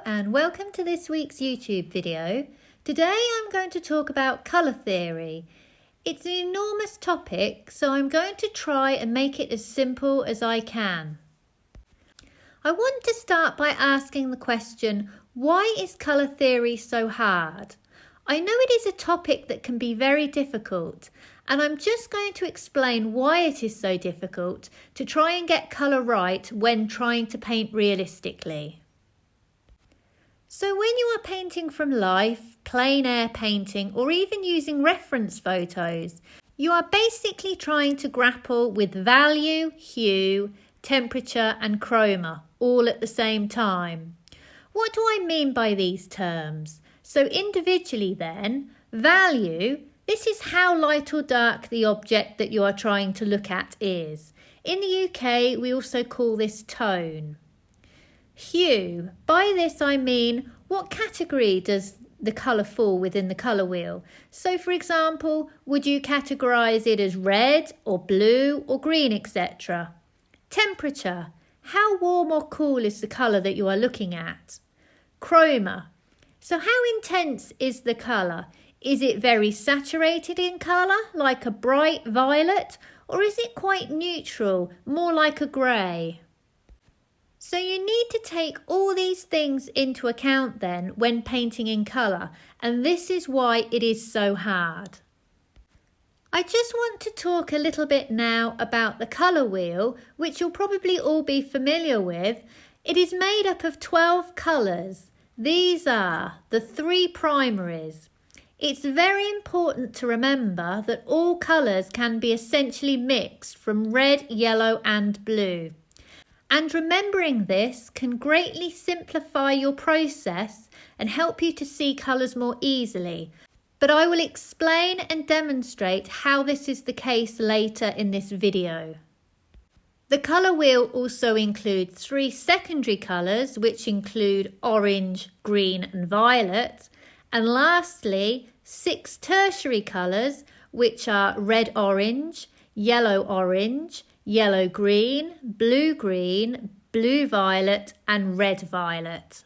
and welcome to this week's YouTube video. Today I'm going to talk about colour theory. It's an enormous topic, so I'm going to try and make it as simple as I can. I want to start by asking the question, why is colour theory so hard? I know it is a topic that can be very difficult, and I'm just going to explain why it is so difficult to try and get colour right when trying to paint realistically. So when you are painting from life, plein air painting, or even using reference photos, you are basically trying to grapple with value, hue, temperature and chroma all at the same time. What do I mean by these terms? So individually then, value, this is how light or dark the object that you are trying to look at is. In the UK, we also call this tone. Hue, by this I mean what category does the colour fall within the colour wheel. So for example, would you categorise it as red or blue or green, etc. Temperature, how warm or cool is the colour that you are looking at. Chroma, so how intense is the colour? Is it very saturated in colour, like a bright violet, or is it quite neutral, more like a grey? So you need to take all these things into account then when painting in colour, and this is why it is so hard. I just want to talk a little bit now about the colour wheel, which you'll probably all be familiar with. It is made up of 12 colours. These are the 3 primaries. It's very important to remember that all colours can be essentially mixed from red, yellow and blue. And remembering this can greatly simplify your process and help you to see colours more easily. But I will explain and demonstrate how this is the case later in this video. The colour wheel also includes 3 secondary colours, which include orange, green and violet. And lastly, 6 tertiary colours, which are red-orange, yellow-orange, yellow-green, blue-green, blue-violet and red-violet.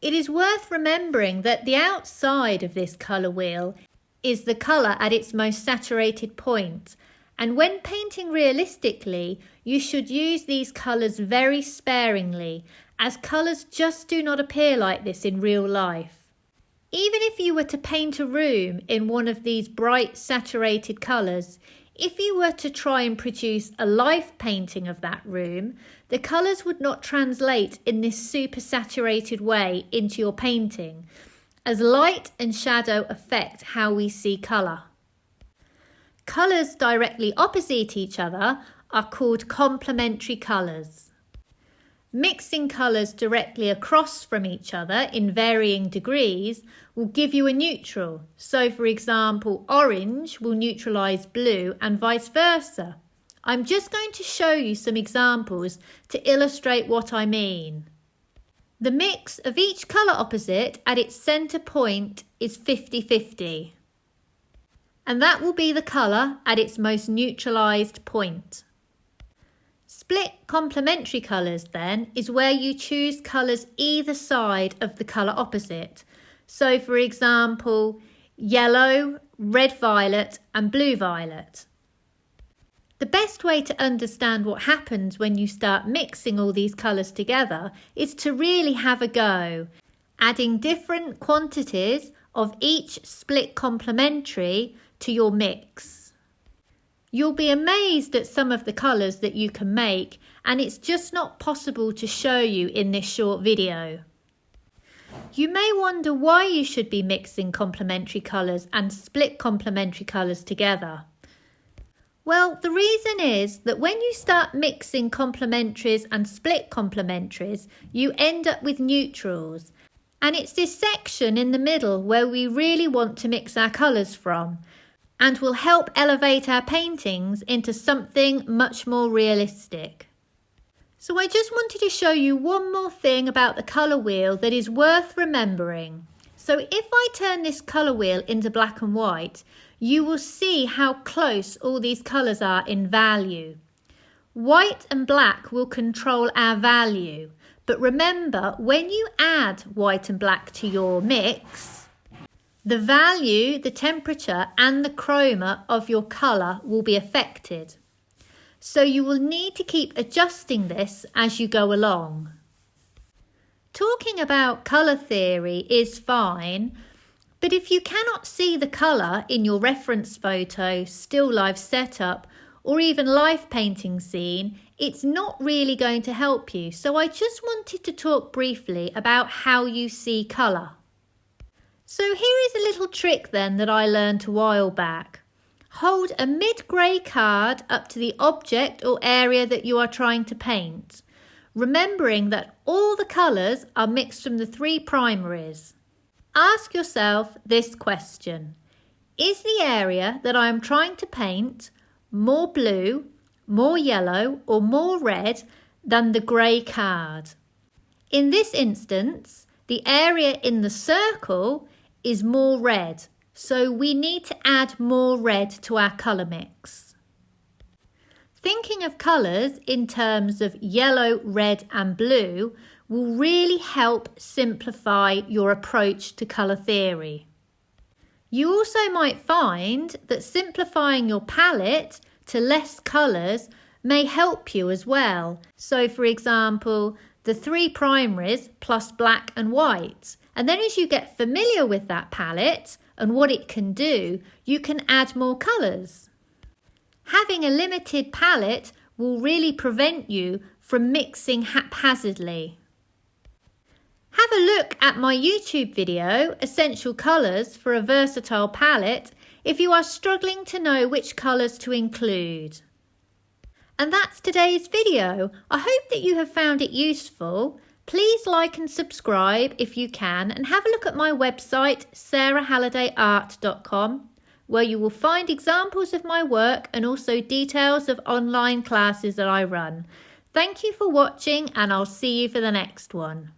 It is worth remembering that the outside of this colour wheel is the colour at its most saturated point. And when painting realistically, you should use these colours very sparingly, as colours just do not appear like this in real life. Even if you were to paint a room in one of these bright saturated colours, if you were to try and produce a life painting of that room, the colours would not translate in this super saturated way into your painting, as light and shadow affect how we see colour. Colours directly opposite each other are called complementary colours. Mixing colours directly across from each other in varying degrees will give you a neutral. So for example, orange will neutralise blue and vice versa. I'm just going to show you some examples to illustrate what I mean. The mix of each colour opposite at its centre point is 50-50. And that will be the colour at its most neutralised point. Split complementary colours then is where you choose colours either side of the colour opposite. So for example, yellow, red-violet and blue-violet. The best way to understand what happens when you start mixing all these colours together is to really have a go, adding different quantities of each split complementary to your mix. You'll be amazed at some of the colours that you can make, and it's just not possible to show you in this short video. You may wonder why you should be mixing complementary colours and split complementary colours together. Well, the reason is that when you start mixing complementaries and split complementaries, you end up with neutrals. And it's this section in the middle where we really want to mix our colours from, and will help elevate our paintings into something much more realistic. So I just wanted to show you one more thing about the colour wheel that is worth remembering. So if I turn this colour wheel into black and white, you will see how close all these colours are in value. White and black will control our value, But remember, when you add white and black to your mix, the value, the temperature and the chroma of your colour will be affected. So you will need to keep adjusting this as you go along. Talking about colour theory is fine, but if you cannot see the colour in your reference photo, still life setup, or even live painting scene, it's not really going to help you. So I just wanted to talk briefly about how you see colour. So here is a little trick then that I learned a while back. Hold a mid-grey card up to the object or area that you are trying to paint, remembering that all the colours are mixed from the three primaries. Ask yourself this question: is the area that I am trying to paint more blue, more yellow or more red than the grey card? In this instance, the area in the circle is more red, so we need to add more red to our colour mix. Thinking of colours in terms of yellow, red and blue will really help simplify your approach to colour theory. You also might find that simplifying your palette to less colours may help you as well. So for example, the three primaries plus black and white. And then as you get familiar with that palette and what it can do, you can add more colours. Having a limited palette will really prevent you from mixing haphazardly. Have a look at my YouTube video, Essential Colours for a Versatile Palette, if you are struggling to know which colours to include. And that's today's video. I hope that you have found it useful. Please like and subscribe if you can, and have a look at my website sarahhallidayart.com, where you will find examples of my work and also details of online classes that I run. Thank you for watching, and I'll see you for the next one.